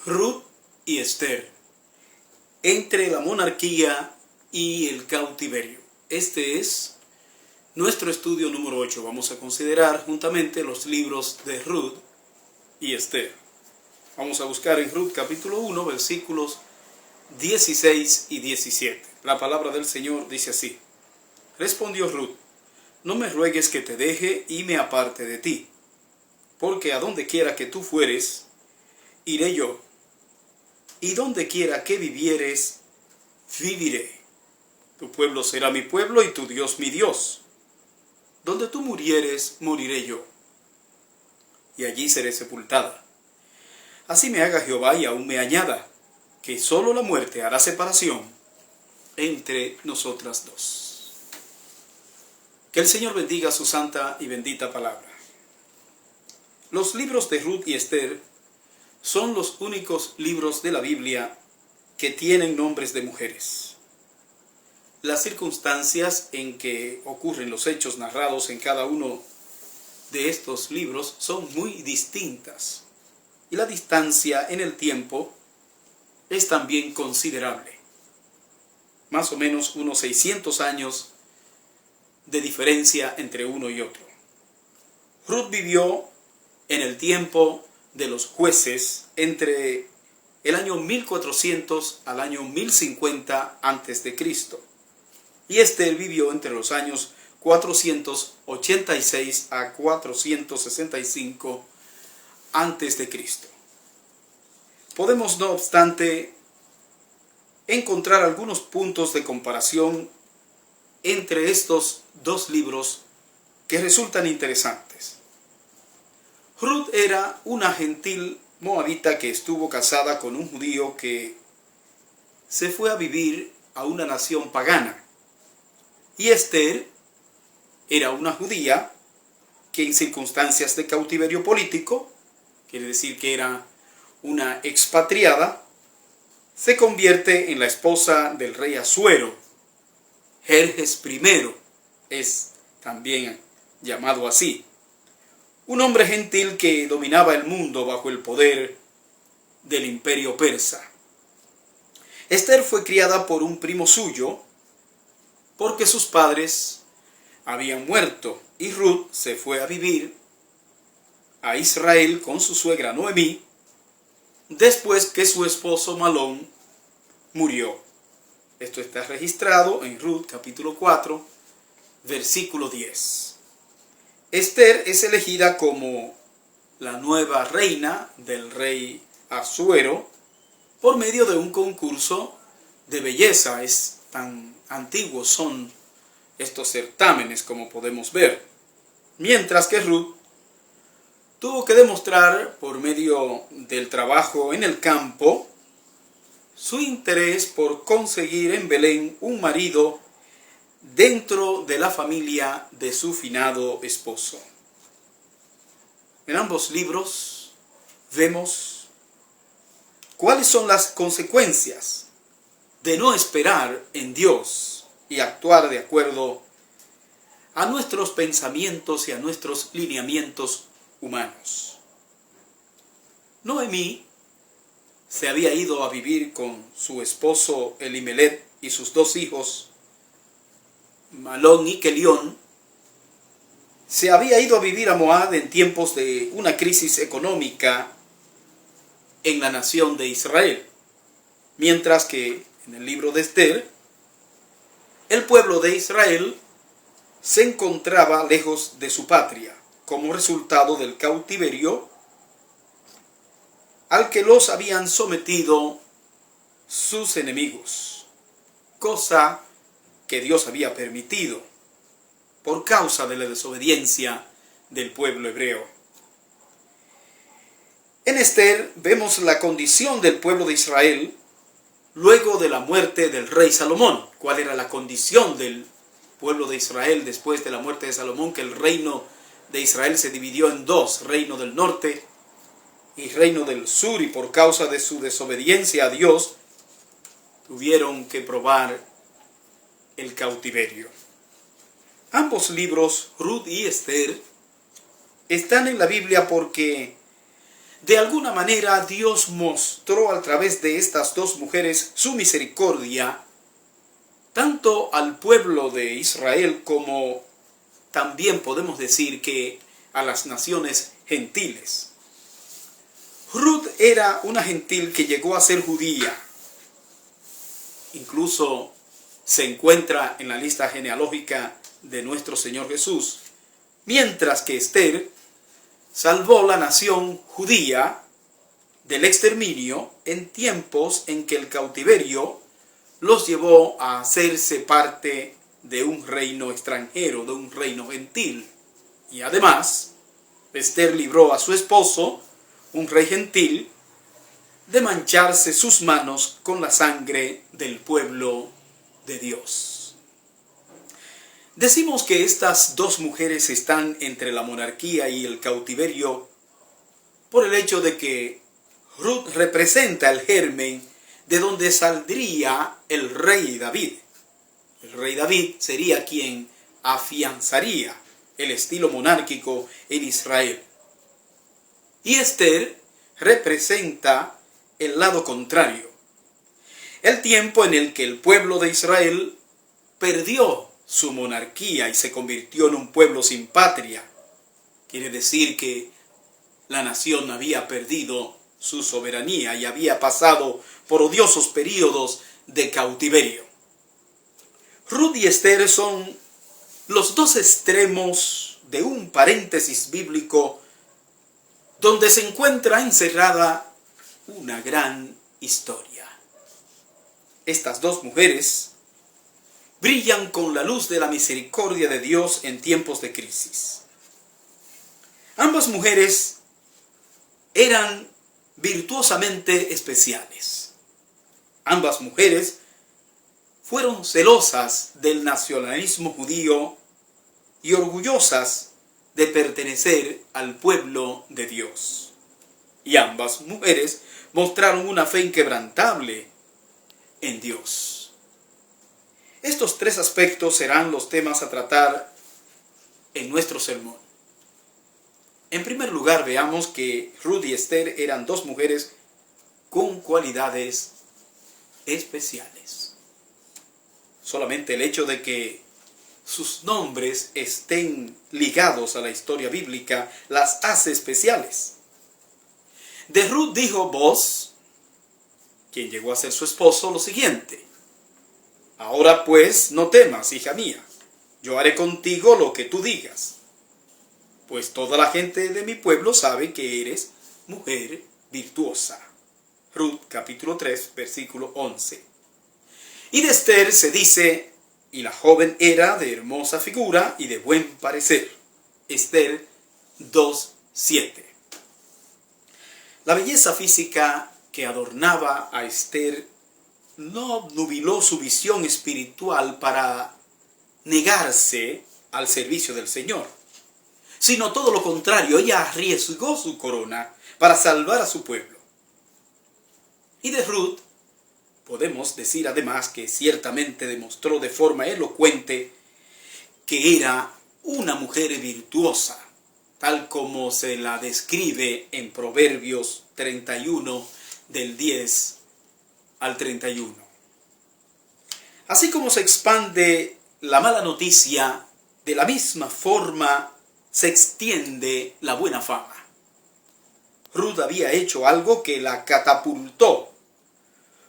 Ruth y Esther, entre la monarquía y el cautiverio. Este es nuestro estudio número 8. Vamos a considerar juntamente los libros de Ruth y Esther. Vamos a buscar en Ruth capítulo 1, versículos 16 y 17. La palabra del Señor dice así: Respondió Ruth: No me ruegues que te deje y me aparte de ti, porque a donde quiera que tú fueres, iré yo, y donde quiera que vivieres, viviré. Tu pueblo será mi pueblo y tu Dios mi Dios. Donde tú murieres, moriré yo, y allí seré sepultada. Así me haga Jehová y aún me añada, que solo la muerte hará separación entre nosotras dos. Que el Señor bendiga su santa y bendita palabra. Los libros de Ruth y Esther son los únicos libros de la Biblia que tienen nombres de mujeres. Las circunstancias en que ocurren los hechos narrados en cada uno de estos libros son muy distintas, y la distancia en el tiempo es también considerable. Más o menos unos 600 años de diferencia entre uno y otro. Ruth vivió en el tiempo de los jueces entre el año 1400 al año 1050 a.C. y Esther vivió entre los años 486 a 465 a.C. Podemos, no obstante, encontrar algunos puntos de comparación entre estos dos libros que resultan interesantes. Ruth era una gentil moabita que estuvo casada con un judío que se fue a vivir a una nación pagana. Y Esther era una judía que en circunstancias de cautiverio político, quiere decir que era una expatriada, se convierte en la esposa del rey Asuero. Jerjes I es también llamado así. Un hombre gentil que dominaba el mundo bajo el poder del imperio persa. Esther fue criada por un primo suyo porque sus padres habían muerto y Ruth se fue a vivir a Israel con su suegra Noemí después que su esposo Malón murió. Esto está registrado en Ruth capítulo 4, versículo 10. Esther es elegida como la nueva reina del rey Asuero por medio de un concurso de belleza. Es tan antiguos son estos certámenes, como podemos ver. Mientras que Ruth tuvo que demostrar por medio del trabajo en el campo su interés por conseguir en Belén un marido dentro de la familia de su finado esposo. En ambos libros vemos cuáles son las consecuencias de no esperar en Dios y actuar de acuerdo a nuestros pensamientos y a nuestros lineamientos humanos. Noemí se había ido a vivir con su esposo Elimelech y sus dos hijos, Malón y Kelión. Se había ido a vivir a Moab en tiempos de una crisis económica en la nación de Israel, mientras que en el libro de Esther, el pueblo de Israel se encontraba lejos de su patria como resultado del cautiverio al que los habían sometido sus enemigos, cosa que Dios había permitido por causa de la desobediencia del pueblo hebreo. En Esther vemos la condición del pueblo de Israel luego de la muerte del rey Salomón. ¿Cuál era la condición del pueblo de Israel después de la muerte de Salomón? Que el reino de Israel se dividió en dos, reino del norte y reino del sur, y por causa de su desobediencia a Dios tuvieron que probar el cautiverio. Ambos libros, Ruth y Esther, están en la Biblia porque De alguna manera Dios mostró a través de estas dos mujeres su misericordia, tanto al pueblo de Israel como también podemos decir que a las naciones gentiles. Ruth era una gentil que llegó a ser judía. Incluso se encuentra en la lista genealógica de nuestro Señor Jesús. Mientras que Esther salvó la nación judía del exterminio en tiempos en que el cautiverio los llevó a hacerse parte de un reino extranjero, de un reino gentil. Y además, Esther libró a su esposo, un rey gentil, de mancharse sus manos con la sangre del pueblo de Dios. Decimos que estas dos mujeres están entre la monarquía y el cautiverio por el hecho de que Ruth representa el germen de donde saldría el rey David. El rey David sería quien afianzaría el estilo monárquico en Israel. Y Esther representa el lado contrario, el tiempo en el que el pueblo de Israel perdió su monarquía y se convirtió en un pueblo sin patria. Quiere decir que la nación había perdido su soberanía y había pasado por odiosos períodos de cautiverio. Ruth y Esther son los dos extremos de un paréntesis bíblico donde se encuentra encerrada una gran historia. Estas dos mujeres brillan con la luz de la misericordia de Dios en tiempos de crisis. Ambas mujeres eran virtuosamente especiales. Ambas mujeres fueron celosas del nacionalismo judío y orgullosas de pertenecer al pueblo de Dios. Y ambas mujeres mostraron una fe inquebrantable en Dios. Estos tres aspectos serán los temas a tratar en nuestro sermón. En primer lugar, veamos que Ruth y Esther eran dos mujeres con cualidades especiales. Solamente el hecho de que sus nombres estén ligados a la historia bíblica las hace especiales. De Ruth dijo Boaz, quien llegó a ser su esposo, lo siguiente: ahora pues no temas, hija mía, yo haré contigo lo que tú digas, pues toda la gente de mi pueblo sabe que eres mujer virtuosa. Ruth capítulo 3 versículo 11. Y de Esther se dice: y la joven era de hermosa figura y de buen parecer. Esther 2:7. La belleza física que adornaba a Esther no obnubiló su visión espiritual para negarse al servicio del Señor, sino todo lo contrario, ella arriesgó su corona para salvar a su pueblo. Y de Ruth podemos decir además que ciertamente demostró de forma elocuente que era una mujer virtuosa, tal como se la describe en Proverbios 31, del 10 al 31. Así como se expande la mala noticia, de la misma forma se extiende la buena fama. Ruth había hecho algo que la catapultó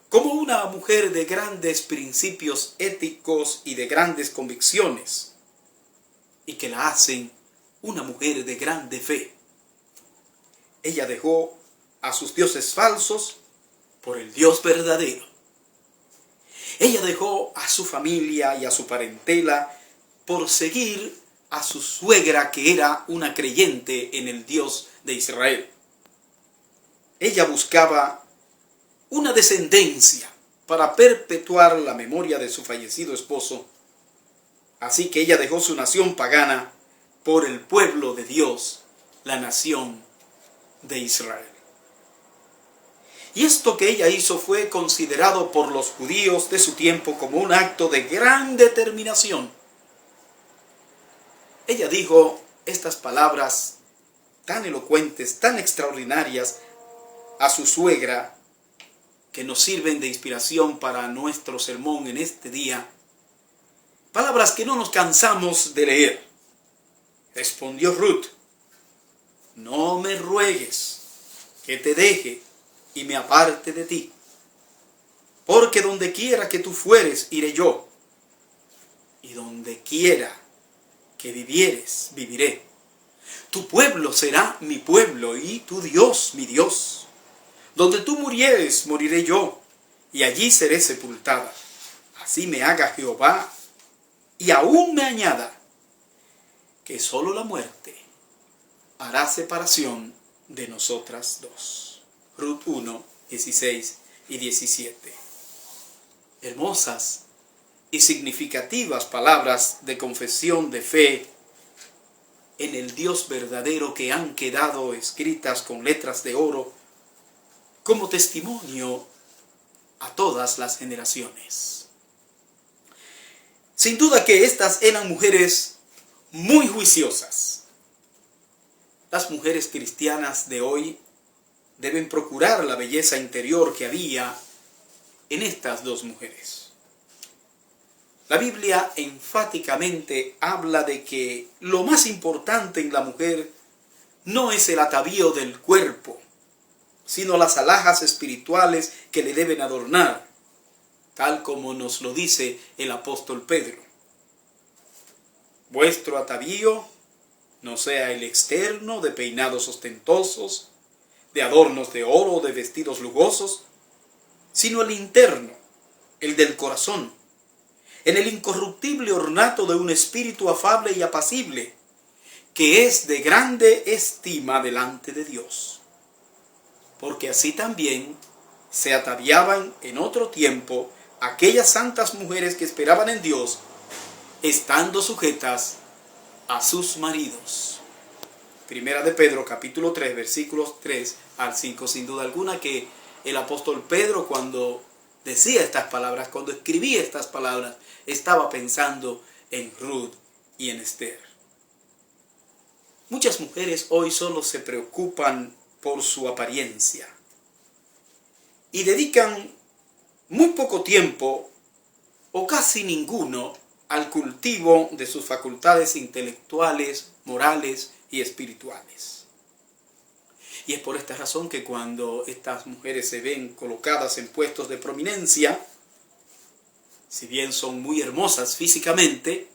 como una mujer de grandes principios éticos y de grandes convicciones, y que la hacen una mujer de grande fe. Ella dejó a sus dioses falsos por el Dios verdadero. Ella dejó a su familia y a su parentela por seguir a su suegra, que era una creyente en el Dios de Israel. Ella buscaba una descendencia para perpetuar la memoria de su fallecido esposo. Así que ella dejó su nación pagana por el pueblo de Dios, la nación de Israel. Y esto que ella hizo fue considerado por los judíos de su tiempo como un acto de gran determinación. Ella dijo estas palabras tan elocuentes, tan extraordinarias a su suegra, que nos sirven de inspiración para nuestro sermón en este día. Palabras que no nos cansamos de leer. Respondió Ruth: no me ruegues que te deje y me aparte de ti, porque donde quiera que tú fueres, iré yo, y donde quiera que vivieres, viviré. Tu pueblo será mi pueblo, y tu Dios mi Dios. Donde tú murieres, moriré yo, y allí seré sepultada. Así me haga Jehová, y aún me añada, que solo la muerte hará separación de nosotras dos. Ruth 1, 16 y 17. Hermosas y significativas palabras de confesión de fe en el Dios verdadero, que han quedado escritas con letras de oro como testimonio a todas las generaciones. Sin duda que estas eran mujeres muy juiciosas. Las mujeres cristianas de hoy deben procurar la belleza interior que había en estas dos mujeres. La Biblia enfáticamente habla de que lo más importante en la mujer no es el atavío del cuerpo, sino las alhajas espirituales que le deben adornar, tal como nos lo dice el apóstol Pedro. Vuestro atavío no sea el externo de peinados ostentosos, de adornos de oro o de vestidos lujosos, sino el interno, el del corazón, en el incorruptible ornato de un espíritu afable y apacible, que es de grande estima delante de Dios. Porque así también se ataviaban en otro tiempo aquellas santas mujeres que esperaban en Dios, estando sujetas a sus maridos. Primera de Pedro, capítulo 3, versículos 3 al 5. Sin duda alguna que el apóstol Pedro, cuando decía estas palabras, cuando escribía estas palabras, estaba pensando en Ruth y en Esther. Muchas mujeres hoy solo se preocupan por su apariencia y dedican muy poco tiempo o casi ninguno al cultivo de sus facultades intelectuales, morales y espirituales. Y es por esta razón que cuando estas mujeres se ven colocadas en puestos de prominencia, si bien son muy hermosas físicamente,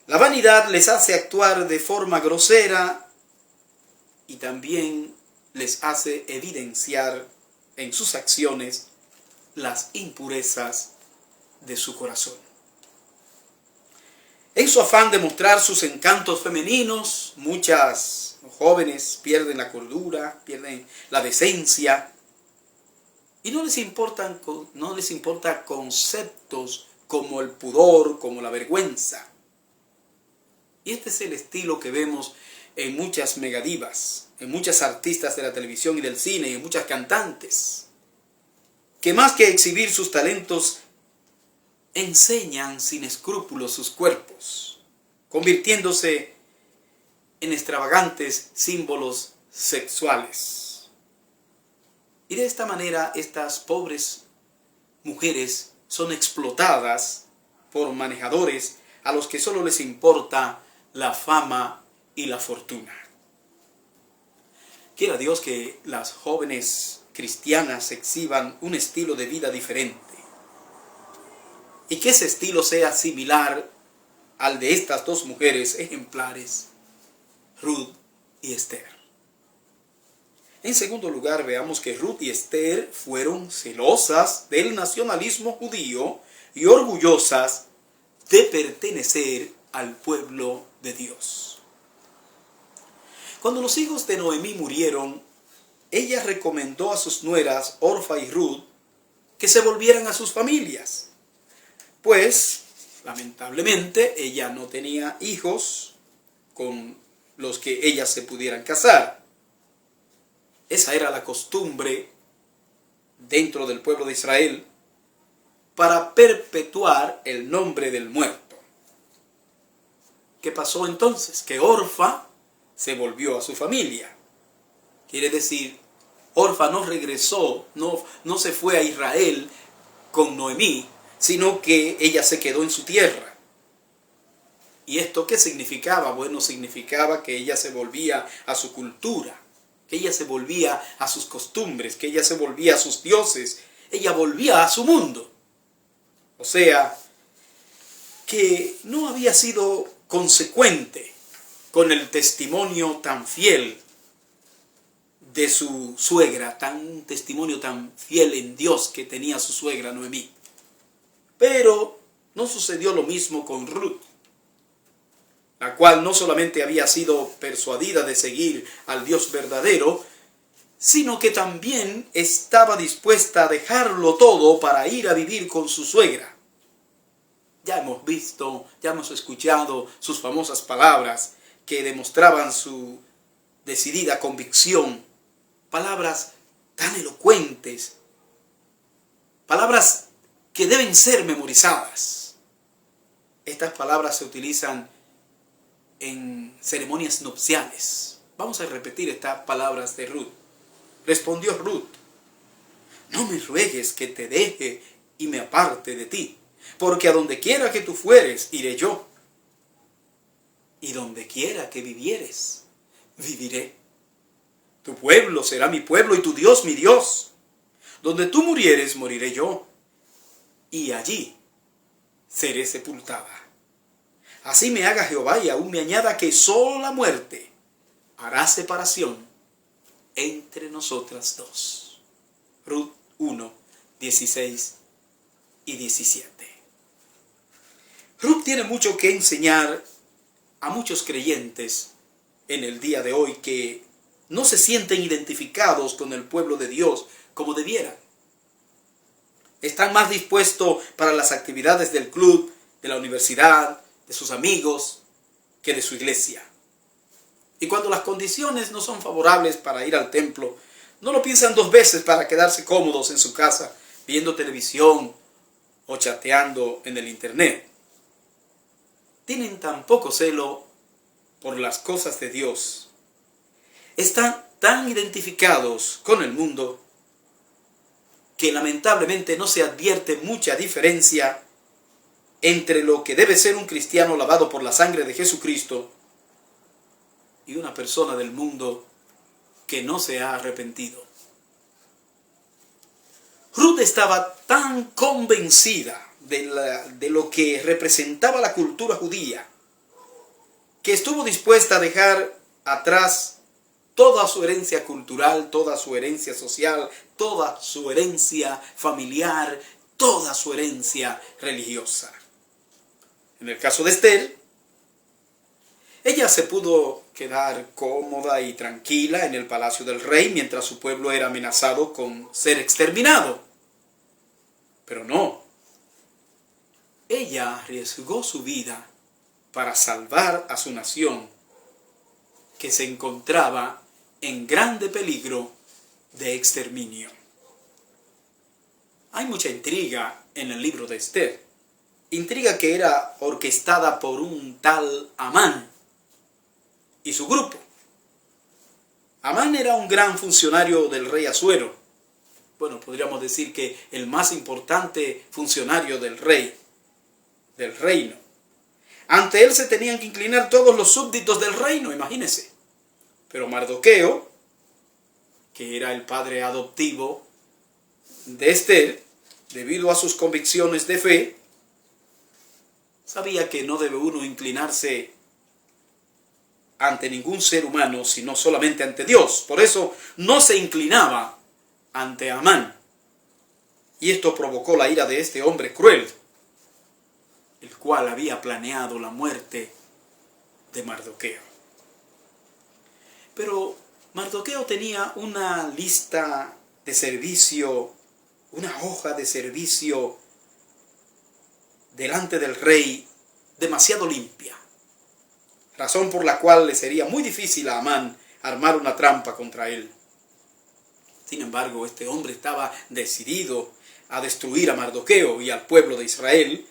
la vanidad les hace actuar de forma grosera y también les hace evidenciar en sus acciones las impurezas de su corazón. En su afán de mostrar sus encantos femeninos, muchas jóvenes pierden la cordura, pierden la decencia, y no les importa conceptos como el pudor, como la vergüenza. Y este es el estilo que vemos en muchas megadivas, en muchas artistas de la televisión y del cine, y en muchas cantantes, que más que exhibir sus talentos, enseñan sin escrúpulos sus cuerpos, convirtiéndose en extravagantes símbolos sexuales. Y de esta manera estas pobres mujeres son explotadas por manejadores a los que solo les importa la fama y la fortuna. Quiera Dios que las jóvenes cristianas exhiban un estilo de vida diferente y que ese estilo sea similar al de estas dos mujeres ejemplares, Ruth y Esther. En segundo lugar, veamos que Ruth y Esther fueron celosas del nacionalismo judío y orgullosas de pertenecer al pueblo de Dios. Cuando los hijos de Noemí murieron, ella recomendó a sus nueras, Orfa y Ruth, que se volvieran a sus familias, pues, lamentablemente, ella no tenía hijos con los que ellas se pudieran casar. Esa era la costumbre dentro del pueblo de Israel para perpetuar el nombre del muerto. ¿Qué pasó entonces? Que Orfa se volvió a su familia. Quiere decir, Orfa no regresó, no se fue a Israel con Noemí, sino que ella se quedó en su tierra. ¿Y esto qué significaba? Bueno, significaba que ella se volvía a su cultura, que ella se volvía a sus costumbres, que ella se volvía a sus dioses, ella volvía a su mundo. O sea, que no había sido consecuente con el testimonio tan fiel de su suegra, un testimonio tan fiel en Dios que tenía su suegra Noemí. Pero no sucedió lo mismo con Ruth, la cual no solamente había sido persuadida de seguir al Dios verdadero, sino que también estaba dispuesta a dejarlo todo para ir a vivir con su suegra. Ya hemos visto, ya hemos escuchado sus famosas palabras que demostraban su decidida convicción. Palabras tan elocuentes, palabras que deben ser memorizadas. Estas palabras se utilizan en ceremonias nupciales. Vamos a repetir estas palabras de Ruth. Respondió Ruth: no me ruegues que te deje y me aparte de ti, porque a donde quiera que tú fueres, iré yo, y donde quiera que vivieres, viviré. Tu pueblo será mi pueblo y tu Dios mi Dios. Donde tú murieres, moriré yo, y allí seré sepultada. Así me haga Jehová y aún me añada que solo la muerte hará separación entre nosotras dos. Ruth 1, 16 y 17. Ruth tiene mucho que enseñar a muchos creyentes en el día de hoy que no se sienten identificados con el pueblo de Dios como debieran. Están más dispuestos para las actividades del club, de la universidad, de sus amigos, que de su iglesia. Y cuando las condiciones no son favorables para ir al templo, no lo piensan dos veces para quedarse cómodos en su casa, viendo televisión o chateando en el internet. Tienen tan poco celo por las cosas de Dios. Están tan identificados con el mundo que lamentablemente no se advierte mucha diferencia entre lo que debe ser un cristiano lavado por la sangre de Jesucristo y una persona del mundo que no se ha arrepentido. Ruth estaba tan convencida de lo que representaba la cultura judía que estuvo dispuesta a dejar atrás toda su herencia cultural, toda su herencia social, toda su herencia familiar, toda su herencia religiosa. En el caso de Esther, ella se pudo quedar cómoda y tranquila en el palacio del rey mientras su pueblo era amenazado con ser exterminado. Pero no. Ella arriesgó su vida para salvar a su nación, que se encontraba en grande peligro de exterminio. Hay mucha intriga en el libro de Esther. Intriga que era orquestada por un tal Amán y su grupo. Amán era un gran funcionario del rey Asuero. Bueno, podríamos decir que el más importante funcionario del rey, del reino. Ante él se tenían que inclinar todos los súbditos del reino, imagínense. Pero Mardoqueo, que era el padre adoptivo de Esther, debido a sus convicciones de fe, sabía que no debe uno inclinarse ante ningún ser humano, sino solamente ante Dios. Por eso no se inclinaba ante Amán. Y esto provocó la ira de este hombre cruel, el cual había planeado la muerte de Mardoqueo. Pero Mardoqueo tenía una lista de servicio, una hoja de servicio delante del rey demasiado limpia, razón por la cual le sería muy difícil a Amán armar una trampa contra él. Sin embargo, este hombre estaba decidido a destruir a Mardoqueo y al pueblo de Israel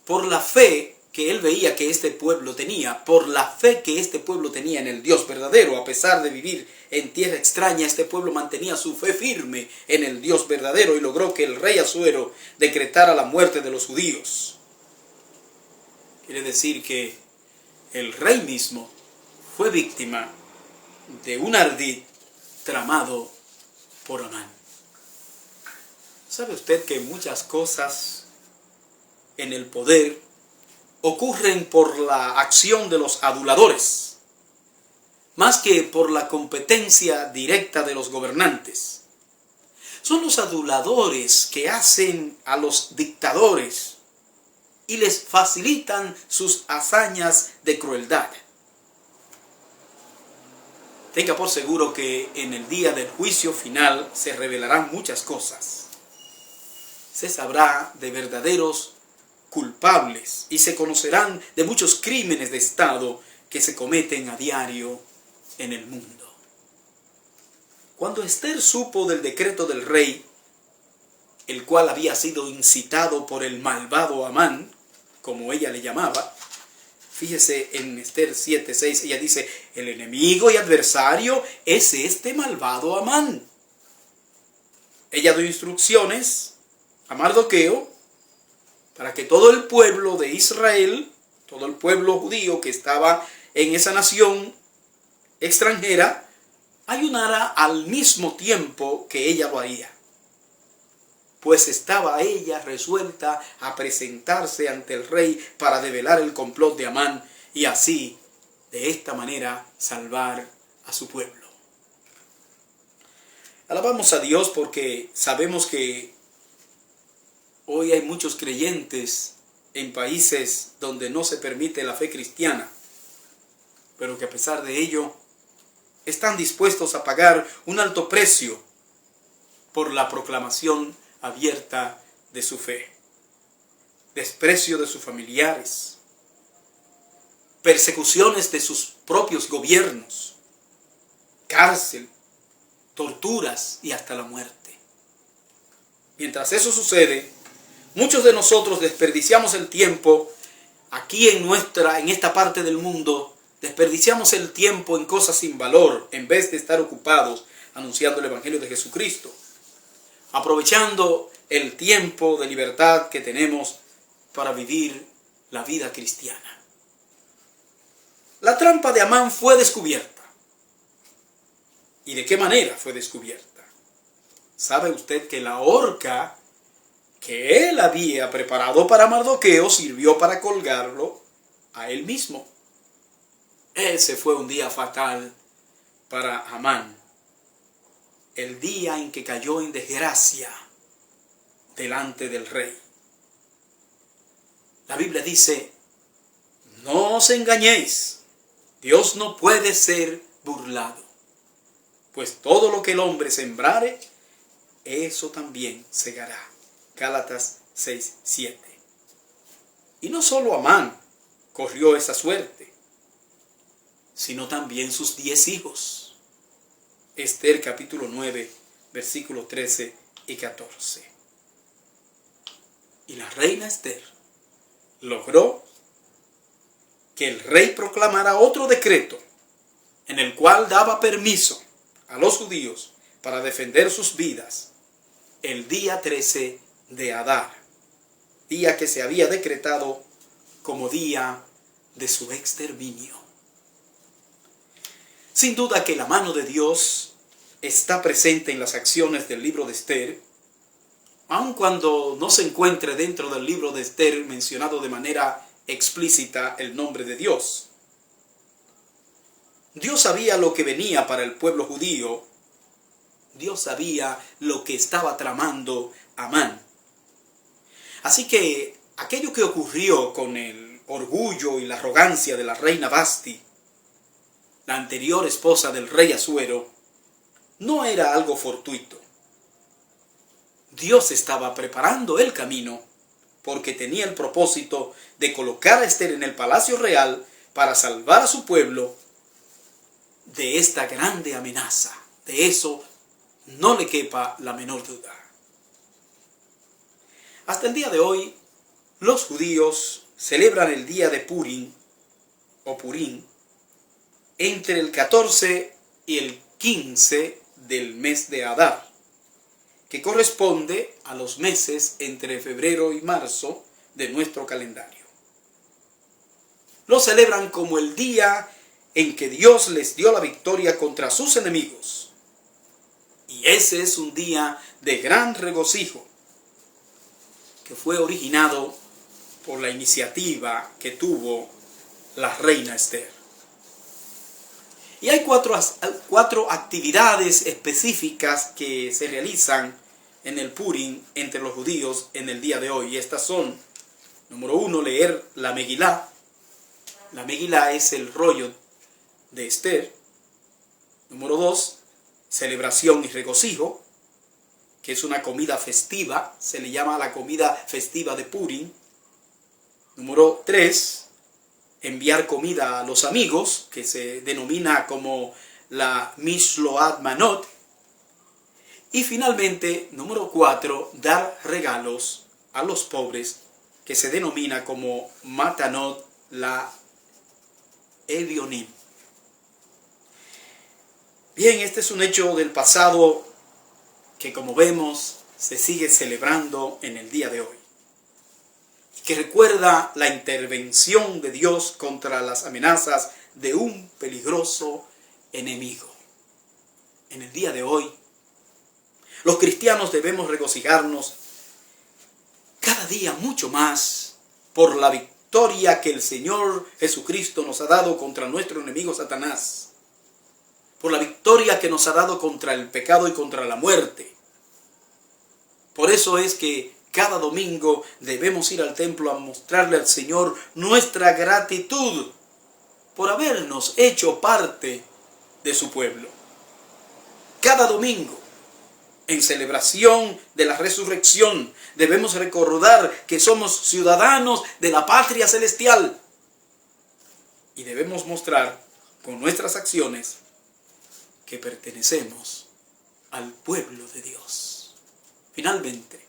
por la fe que él veía que este pueblo tenía, por la fe que este pueblo tenía en el Dios verdadero. A pesar de vivir en tierra extraña, este pueblo mantenía su fe firme en el Dios verdadero y logró que el rey Asuero decretara la muerte de los judíos. Quiere decir que el rey mismo fue víctima de un ardid tramado por Amán. ¿Sabe usted que muchas cosas en el poder ocurren por la acción de los aduladores, más que por la competencia directa de los gobernantes? Son los aduladores que hacen a los dictadores y les facilitan sus hazañas de crueldad. Tenga por seguro que en el día del juicio final se revelarán muchas cosas. Se sabrá de verdaderos culpables y se conocerán de muchos crímenes de Estado que se cometen a diario en el mundo. Cuando Esther supo del decreto del rey, el cual había sido incitado por el malvado Amán, como ella le llamaba, fíjese en Esther 7:6, ella dice: el enemigo y adversario es este malvado Amán. Ella dio instrucciones a Mardoqueo para que todo el pueblo de Israel, todo el pueblo judío que estaba en esa nación extranjera, ayunara al mismo tiempo que ella lo haría. Pues estaba ella resuelta a presentarse ante el rey para develar el complot de Amán y así, de esta manera, salvar a su pueblo. Alabamos a Dios porque sabemos que hoy hay muchos creyentes en países donde no se permite la fe cristiana, pero que a pesar de ello están dispuestos a pagar un alto precio por la proclamación abierta de su fe. Desprecio de sus familiares, persecuciones de sus propios gobiernos, cárcel, torturas y hasta la muerte. Mientras eso sucede, muchos de nosotros desperdiciamos el tiempo aquí en esta parte del mundo, desperdiciamos el tiempo en cosas sin valor en vez de estar ocupados anunciando el Evangelio de Jesucristo, aprovechando el tiempo de libertad que tenemos para vivir la vida cristiana. La trampa de Amán fue descubierta. ¿Y de qué manera fue descubierta? ¿Sabe usted que la horca que él había preparado para Mardoqueo sirvió para colgarlo a él mismo? Ese fue un día fatal para Amán, el día en que cayó en desgracia delante del rey. La Biblia dice: no os engañéis, Dios no puede ser burlado, pues todo lo que el hombre sembrare, eso también segará. Gálatas 6:7. Y no solo Amán corrió esa suerte, sino también sus 10 hijos. Esther capítulo 9, versículos 13 y 14. Y la reina Esther logró que el rey proclamara otro decreto en el cual daba permiso a los judíos para defender sus vidas el día 13 de Adar, día que se había decretado como día de su exterminio. Sin duda que la mano de Dios está presente en las acciones del libro de Esther, aun cuando no se encuentre dentro del libro de Esther mencionado de manera explícita el nombre de Dios. Dios sabía lo que venía para el pueblo judío. Dios sabía lo que estaba tramando Amán. Así que aquello que ocurrió con el orgullo y la arrogancia de la reina Vasti, la anterior esposa del rey Asuero, no era algo fortuito. Dios estaba preparando el camino porque tenía el propósito de colocar a Esther en el palacio real para salvar a su pueblo de esta grande amenaza. De eso no le quepa la menor duda. Hasta el día de hoy, los judíos celebran el día de Purim o Purim entre el 14 y el 15 del mes de Adar, que corresponde a los meses entre febrero y marzo de nuestro calendario. Lo celebran como el día en que Dios les dio la victoria contra sus enemigos. Y ese es un día de gran regocijo, que fue originado por la iniciativa que tuvo la reina Esther. Y hay cuatro actividades específicas que se realizan en el Purim entre los judíos en el día de hoy. Y estas son, número 1, leer la Megilá. La Megilá es el rollo de Esther. Número 2, celebración y regocijo, que es una comida festiva, se le llama la comida festiva de Purim. Número 3, enviar comida a los amigos, que se denomina como la Mishloat Manot. Y finalmente, número 4, dar regalos a los pobres, que se denomina como Matanot la Evionim. Bien, este es un hecho del pasado que, como vemos, se sigue celebrando en el día de hoy, y que recuerda la intervención de Dios contra las amenazas de un peligroso enemigo. En el día de hoy, los cristianos debemos regocijarnos cada día mucho más por la victoria que el Señor Jesucristo nos ha dado contra nuestro enemigo Satanás, por la victoria que nos ha dado contra el pecado y contra la muerte. Por eso es que cada domingo debemos ir al templo a mostrarle al Señor nuestra gratitud por habernos hecho parte de su pueblo. Cada domingo, en celebración de la resurrección, debemos recordar que somos ciudadanos de la patria celestial y debemos mostrar con nuestras acciones que pertenecemos al pueblo de Dios. Finalmente,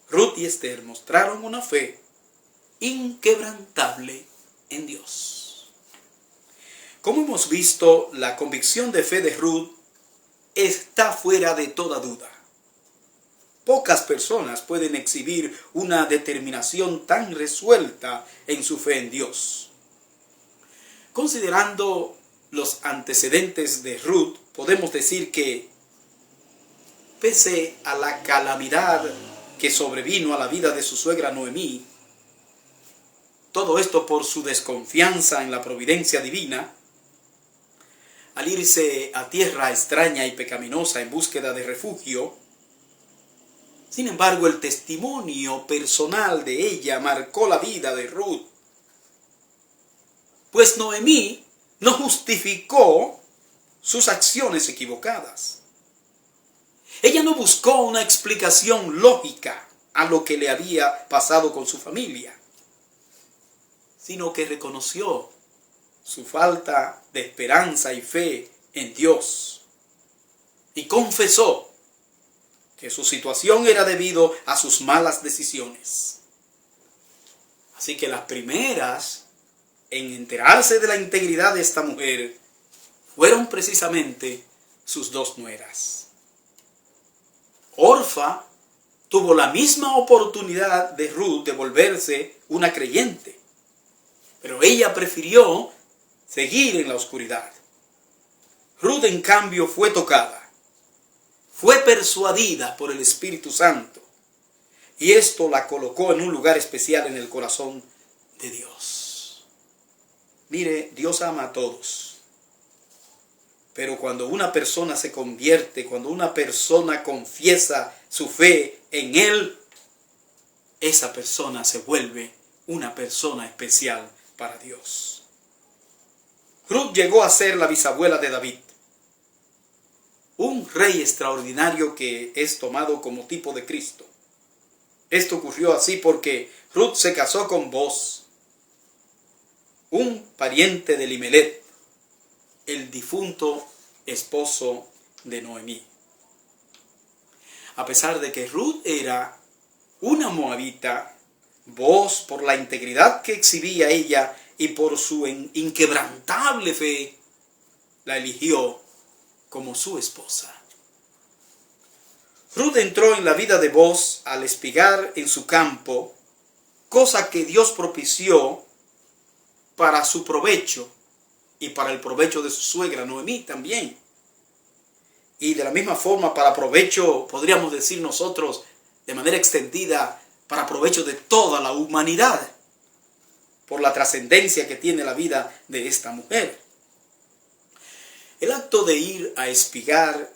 Ruth y Esther mostraron una fe inquebrantable en Dios. Como hemos visto, la convicción de fe de Ruth está fuera de toda duda. Pocas personas pueden exhibir una determinación tan resuelta en su fe en Dios. Considerando los antecedentes de Ruth, podemos decir que, pese a la calamidad que sobrevino a la vida de su suegra Noemí, todo esto por su desconfianza en la providencia divina, al irse a tierra extraña y pecaminosa en búsqueda de refugio, sin embargo, el testimonio personal de ella marcó la vida de Ruth. Pues Noemí no justificó sus acciones equivocadas. Ella no buscó una explicación lógica a lo que le había pasado con su familia, sino que reconoció su falta de esperanza y fe en Dios y confesó que su situación era debido a sus malas decisiones. Así que las primeras en enterarse de la integridad de esta mujer fueron precisamente sus dos nueras. Orfa tuvo la misma oportunidad de Ruth de volverse una creyente, pero ella prefirió seguir en la oscuridad. Ruth, en cambio, fue tocada, fue persuadida por el Espíritu Santo, y esto la colocó en un lugar especial en el corazón de Dios. Mire, Dios ama a todos, pero cuando una persona se convierte, cuando una persona confiesa su fe en Él, esa persona se vuelve una persona especial para Dios. Ruth llegó a ser la bisabuela de David, un rey extraordinario que es tomado como tipo de Cristo. Esto ocurrió así porque Ruth se casó con Boz, un pariente de Elimelech, el difunto esposo de Noemí. A pesar de que Ruth era una moabita, Vos, por la integridad que exhibía ella y por su inquebrantable fe, la eligió como su esposa. Ruth entró en la vida de Booz al espigar en su campo, cosa que Dios propició para su provecho y para el provecho de su suegra Noemí también. Y de la misma forma para provecho, podríamos decir nosotros, de manera extendida, para provecho de toda la humanidad, por la trascendencia que tiene la vida de esta mujer. El acto de ir a espigar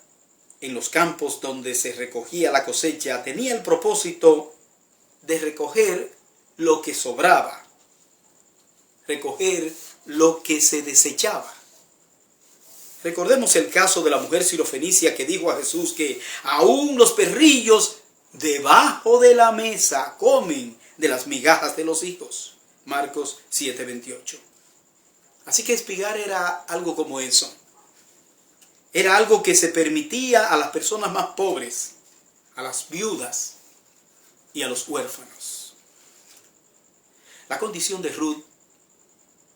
en los campos donde se recogía la cosecha tenía el propósito de recoger lo que sobraba, recoger lo que se desechaba. Recordemos el caso de la mujer sirofenicia que dijo a Jesús que aún los perrillos debajo de la mesa comen de las migajas de los hijos. Marcos 7:28. Así que espigar era algo como eso. Era algo que se permitía a las personas más pobres, a las viudas y a los huérfanos. La condición de Ruth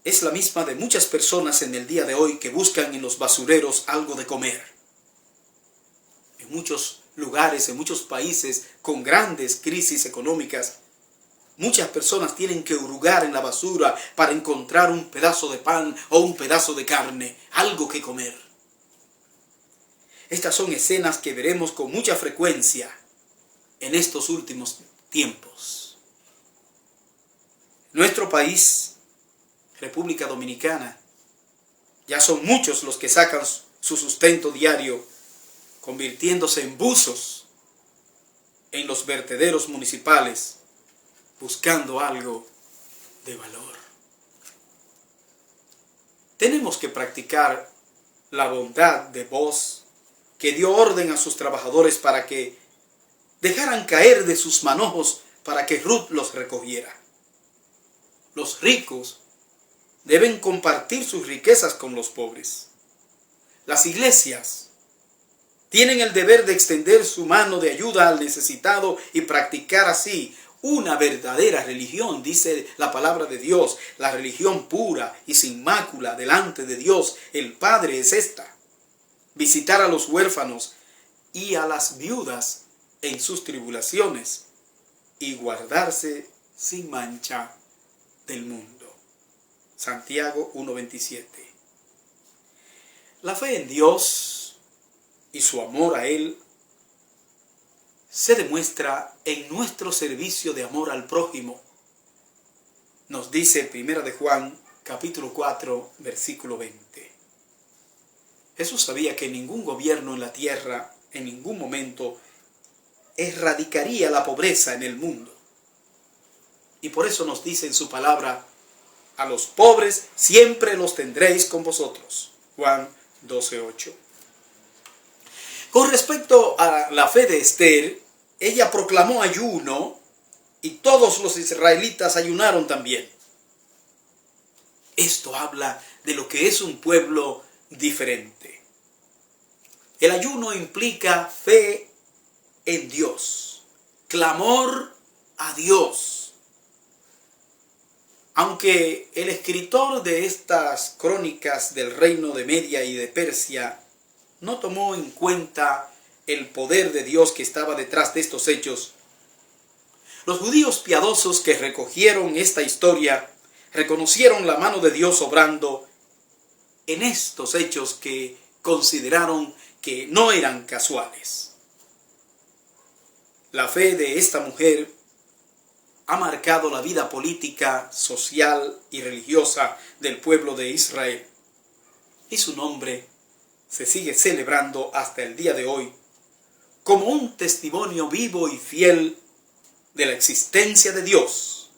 es la misma de muchas personas en el día de hoy que buscan en los basureros algo de comer. En muchos lugares, en muchos países con grandes crisis económicas, muchas personas tienen que hurgar en la basura para encontrar un pedazo de pan o un pedazo de carne, algo que comer. Estas son escenas que veremos con mucha frecuencia en estos últimos tiempos. Nuestro país, República Dominicana, ya son muchos los que sacan su sustento diario, convirtiéndose en buzos en los vertederos municipales, buscando algo de valor. Tenemos que practicar la bondad de Booz, que dio orden a sus trabajadores para que dejaran caer de sus manojos para que Ruth los recogiera. Los ricos deben compartir sus riquezas con los pobres. Las iglesias tienen el deber de extender su mano de ayuda al necesitado y practicar así una verdadera religión, dice la palabra de Dios. La religión pura y sin mácula delante de Dios, el Padre, es esta: visitar a los huérfanos y a las viudas en sus tribulaciones y guardarse sin mancha del mundo. Santiago 1:27. La fe en Dios y su amor a Él se demuestra en nuestro servicio de amor al prójimo. Nos dice 1 de Juan, capítulo 4, versículo 20. Jesús sabía que ningún gobierno en la tierra, en ningún momento, erradicaría la pobreza en el mundo. Y por eso nos dice en su palabra: a los pobres siempre los tendréis con vosotros. Juan 12:8. Con respecto a la fe de Esther, ella proclamó ayuno y todos los israelitas ayunaron también. Esto habla de lo que es un pueblo diferente. El ayuno implica fe en Dios, clamor a Dios. Aunque el escritor de estas crónicas del reino de Media y de Persia no tomó en cuenta el poder de Dios que estaba detrás de estos hechos, los judíos piadosos que recogieron esta historia reconocieron la mano de Dios obrando en estos hechos que consideraron que no eran casuales. La fe de esta mujer ha marcado la vida política, social y religiosa del pueblo de Israel, y su nombre se sigue celebrando hasta el día de hoy como un testimonio vivo y fiel de la existencia de Dios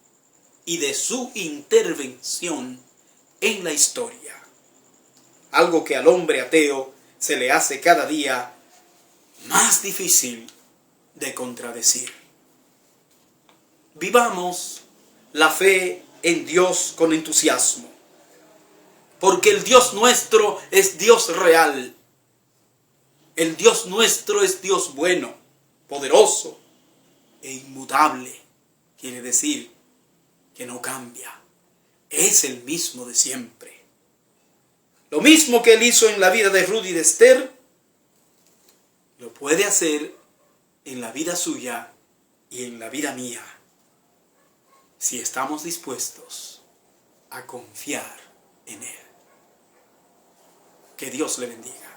y de su intervención en la historia. Algo que al hombre ateo se le hace cada día más difícil de contradecir. Vivamos la fe en Dios con entusiasmo, porque el Dios nuestro es Dios real. El Dios nuestro es Dios bueno, poderoso e inmutable. Quiere decir que no cambia. Es el mismo de siempre. Lo mismo que Él hizo en la vida de Ruth y de Esther, lo puede hacer en la vida suya y en la vida mía, si estamos dispuestos a confiar en Él. Que Dios le bendiga.